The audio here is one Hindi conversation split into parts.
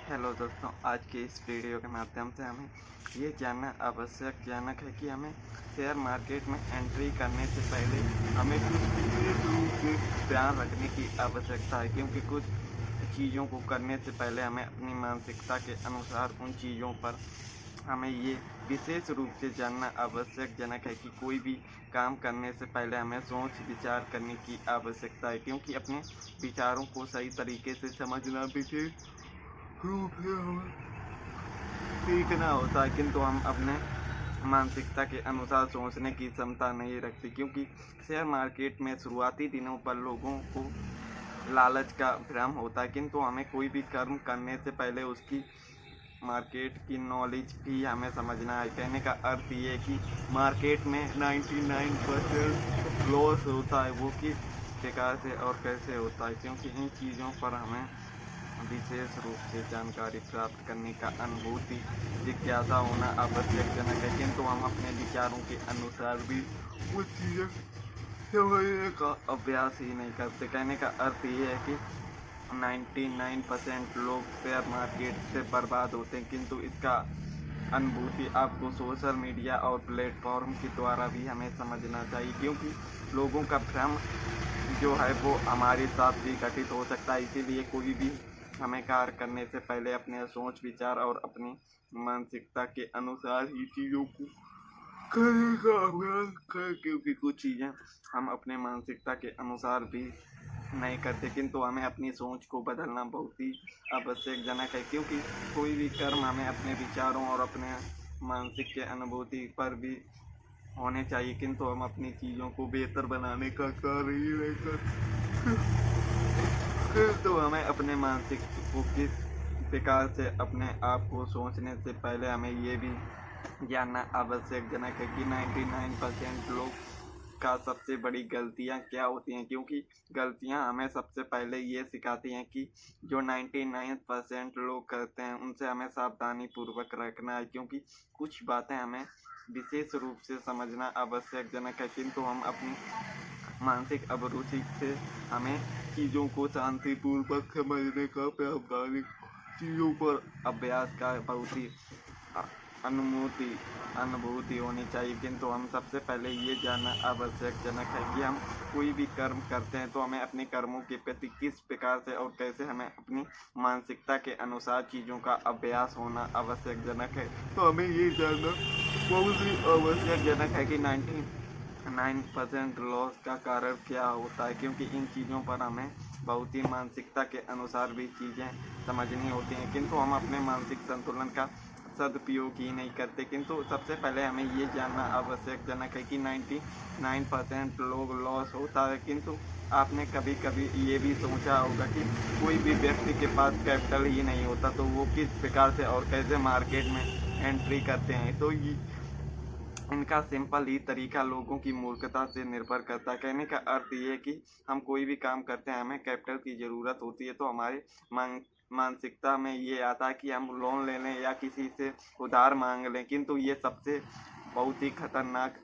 हेलो दोस्तों, आज के इस वीडियो के माध्यम से हमें ये जानना आवश्यकजनक है कि हमें शेयर मार्केट में एंट्री करने से पहले हमें कुछ विशेष रूप से ध्यान रखने की आवश्यकता है, क्योंकि कुछ चीज़ों को करने से पहले हमें अपनी मानसिकता के अनुसार उन चीज़ों पर हमें ये विशेष रूप से जानना आवश्यकजनक है कि कोई भी काम करने से पहले हमें सोच विचार करने की आवश्यकता है, क्योंकि अपने विचारों को सही तरीके से समझना विशेष रूप से हमें सीखना होता है, किंतु हम अपने मानसिकता के अनुसार सोचने की क्षमता नहीं रखते, क्योंकि शेयर मार्केट में शुरुआती दिनों पर लोगों को लालच का भ्रम होता है, किंतु हमें कोई भी कर्म करने से पहले उसकी मार्केट की नॉलेज भी हमें समझना है। कहने का अर्थ ये है कि मार्केट में 99% लॉस होता है, वो किस प्रकार से और कैसे होता है, क्योंकि इन चीज़ों पर हमें विशेष रूप से जानकारी प्राप्त करने का अनुभूति जिज्ञासा होना आवश्यकजनक है, किंतु हम अपने विचारों के अनुसार भी वो चीज़ें समझने का अभ्यास ही नहीं करते। कहने का अर्थ ये है कि 99% लोग शेयर मार्केट से बर्बाद होते हैं, किंतु इसका अनुभूति आपको सोशल मीडिया और प्लेटफॉर्म के द्वारा भी हमें समझना चाहिए, क्योंकि लोगों का भ्रम जो है वो हमारे साथ भी घटित हो सकता है। इसीलिए कोई भी हमें कार्य करने से पहले अपने सोच विचार और अपनी मानसिकता के अनुसार ही चीज़ों को करने का अभ्यास करें, क्योंकि कुछ चीज़ें हम अपने मानसिकता के अनुसार भी नहीं करते, किंतु हमें अपनी सोच को बदलना बहुत ही आवश्यकजनक है, क्योंकि कोई भी कर्म हमें अपने विचारों और अपने मानसिक के अनुभूति पर भी होने चाहिए, किंतु हम अपनी चीज़ों को बेहतर बनाने का कार्य ही नहीं करते। तो हमें अपने मानसिक को किस प्रकार से अपने आप को सोचने से पहले हमें ये भी जानना आवश्यकजनक है कि 99% लोग का सबसे बड़ी गलतियां क्या होती हैं, क्योंकि गलतियां हमें सबसे पहले ये सिखाती हैं कि जो 99% लोग करते हैं उनसे हमें सावधानी पूर्वक रखना है, क्योंकि कुछ बातें हमें विशेष रूप से समझना आवश्यकजनक है, किंतु हम अपनी मानसिक अभिरुचि से हमें चीज़ों को शांतिपूर्वक समझने का व्यावहारिक चीज़ों पर अभ्यास का बहुत ही अनुभूति अनुभूति होनी चाहिए, किंतु हम सबसे पहले ये जानना आवश्यकजनक है कि हम कोई भी कर्म करते हैं तो हमें अपने कर्मों के प्रति किस प्रकार से और कैसे हमें अपनी मानसिकता के अनुसार चीज़ों का अभ्यास होना आवश्यकजनक है। तो हमें ये जानना बहुत ही आवश्यकजनक है कि 99% लॉस का कारण क्या होता है, क्योंकि इन चीज़ों पर हमें बहुत ही मानसिकता के अनुसार भी चीज़ें समझनी होती हैं, किंतु हम अपने मानसिक संतुलन का सदुपयोग ही नहीं करते। किंतु सबसे पहले हमें ये जानना आवश्यकजनक है कि 99% लोग लॉस होता है, किंतु आपने कभी कभी ये भी सोचा होगा कि कोई भी व्यक्ति के पास कैपिटल ही नहीं होता तो वो किस प्रकार से और कैसे मार्केट में एंट्री करते हैं। तो ये इनका सिंपल ही तरीका लोगों की मूर्खता से निर्भर करता है। कहने का अर्थ ये है कि हम कोई भी काम करते हैं, हमें कैपिटल की ज़रूरत होती है, तो हमारे मानसिकता में ये आता है कि हम लोन ले लें या किसी से उधार मांग लें, किंतु ये सबसे बहुत ही खतरनाक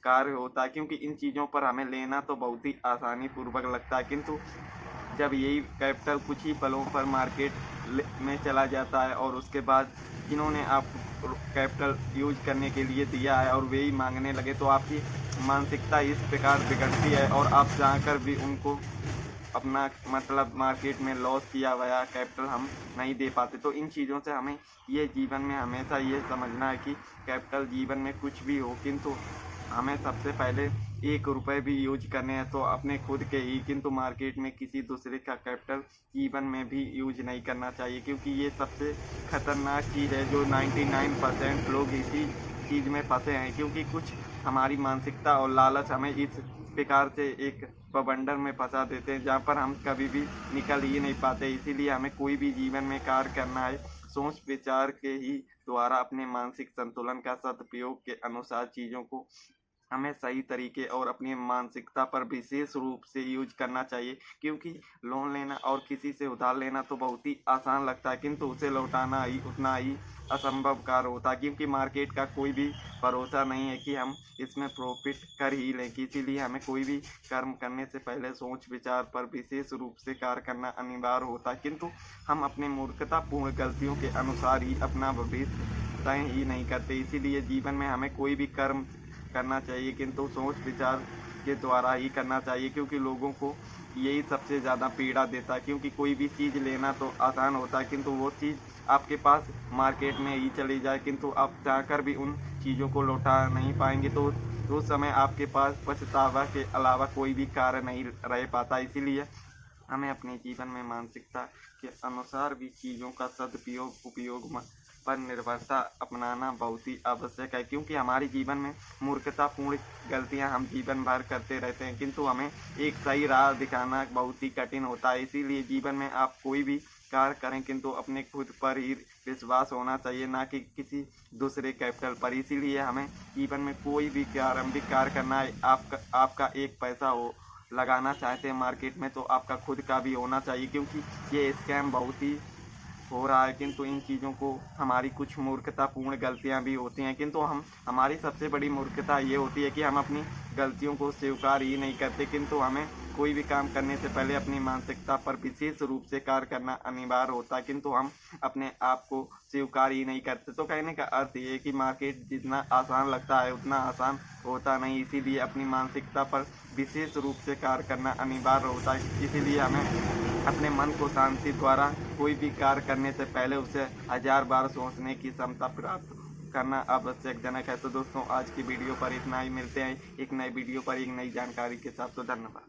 कार्य होता है, क्योंकि इन चीज़ों पर हमें लेना तो बहुत ही आसानी पूर्वक लगता है, किंतु जब यही कैपिटल कुछ ही पलों पर मार्केट में चला जाता है और उसके बाद जिन्होंने आप कैपिटल यूज करने के लिए दिया है और वे ही मांगने लगे, तो आपकी मानसिकता इस प्रकार बिगड़ती है और आप चाहकर भी उनको अपना मतलब मार्केट में लॉस किया हुआ कैपिटल हम नहीं दे पाते। तो इन चीज़ों से हमें ये जीवन में हमेशा ये समझना है कि कैपिटल जीवन में कुछ भी हो, किंतु हमें सबसे पहले 1 रुपये भी यूज करने हैं तो अपने खुद के ही, किंतु मार्केट में किसी दूसरे का कैपिटल जीवन में भी यूज नहीं करना चाहिए, क्योंकि ये सबसे खतरनाक चीज़ है जो 99% लोग इसी चीज़ में फंसे हैं, क्योंकि कुछ हमारी मानसिकता और लालच हमें इस प्रकार से एक बवंडर में फंसा देते हैं जहाँ पर हम कभी भी निकल ही नहीं पाते। इसीलिए हमें कोई भी जीवन में कार्य करना है, सोच विचार के ही द्वारा अपने मानसिक संतुलन का सदुपयोग के अनुसार चीज़ों को हमें सही तरीके और अपनी मानसिकता पर विशेष रूप से यूज करना चाहिए, क्योंकि लोन लेना और किसी से उधार लेना तो बहुत ही आसान लगता है, किंतु उसे लौटाना ही उतना ही असंभव कार्य होता है, क्योंकि मार्केट का कोई भी भरोसा नहीं है कि हम इसमें प्रॉफिट कर ही लें। इसीलिए हमें कोई भी कर्म करने से पहले सोच विचार पर विशेष रूप से कार्य करना अनिवार्य होता है, किंतु हम अपने मूर्खतापूर्ण गलतियों के अनुसार ही अपना भविष्य तय ही नहीं करते। इसीलिए जीवन में हमें कोई भी कर्म करना चाहिए किंतु सोच विचार के द्वारा ही करना चाहिए, क्योंकि लोगों को यही सबसे ज़्यादा पीड़ा देता है। क्योंकि कोई भी चीज़ लेना तो आसान होता है, किंतु वो चीज़ आपके पास मार्केट में ही चली जाए, किंतु आप चाहकर भी उन चीज़ों को लौटा नहीं पाएंगे, तो उस समय आपके पास पछतावा के अलावा कोई भी कार्य नहीं रह पाता। इसीलिए हमें अपने जीवन में मानसिकता के अनुसार भी चीज़ों का सदुपयोग उपयोग पर निर्भरता अपनाना बहुत ही आवश्यक है, क्योंकि हमारे जीवन में मूर्खतापूर्ण गलतियां हम जीवन भर करते रहते हैं, किंतु हमें एक सही राह दिखाना बहुत ही कठिन होता है। इसीलिए जीवन में आप कोई भी कार्य करें किंतु अपने खुद पर ही विश्वास होना चाहिए, ना कि किसी दूसरे कैपिटल पर। इसीलिए हमें जीवन में कोई भी प्रारंभिक कार्य करना है, आपका एक पैसा हो लगाना चाहते हैं मार्केट में तो आपका खुद का भी होना चाहिए, क्योंकि ये स्कैम बहुत ही हो रहा है। किंतु इन चीज़ों को हमारी कुछ मूर्खतापूर्ण गलतियां भी होती हैं, किंतु हमारी सबसे बड़ी मूर्खता ये होती है कि हम अपनी गलतियों को स्वीकार ही नहीं करते, किंतु हमें कोई भी काम करने से पहले अपनी मानसिकता पर विशेष रूप से कार्य करना अनिवार्य होता है, किंतु हम अपने आप को स्वीकार ही नहीं करते। तो कहने का अर्थ ये है कि मार्केट जितना आसान लगता है उतना आसान होता नहीं, इसीलिए अपनी मानसिकता पर विशेष रूप से कार्य करना अनिवार्य होता है। इसीलिए हमें अपने मन को शांति द्वारा कोई भी कार्य करने से पहले उसे 1000 बार सोचने की क्षमता प्राप्त करना आवश्यक जनक है। तो दोस्तों आज की वीडियो पर इतना ही, मिलते हैं एक नए वीडियो पर एक नई जानकारी के साथ। तो धन्यवाद।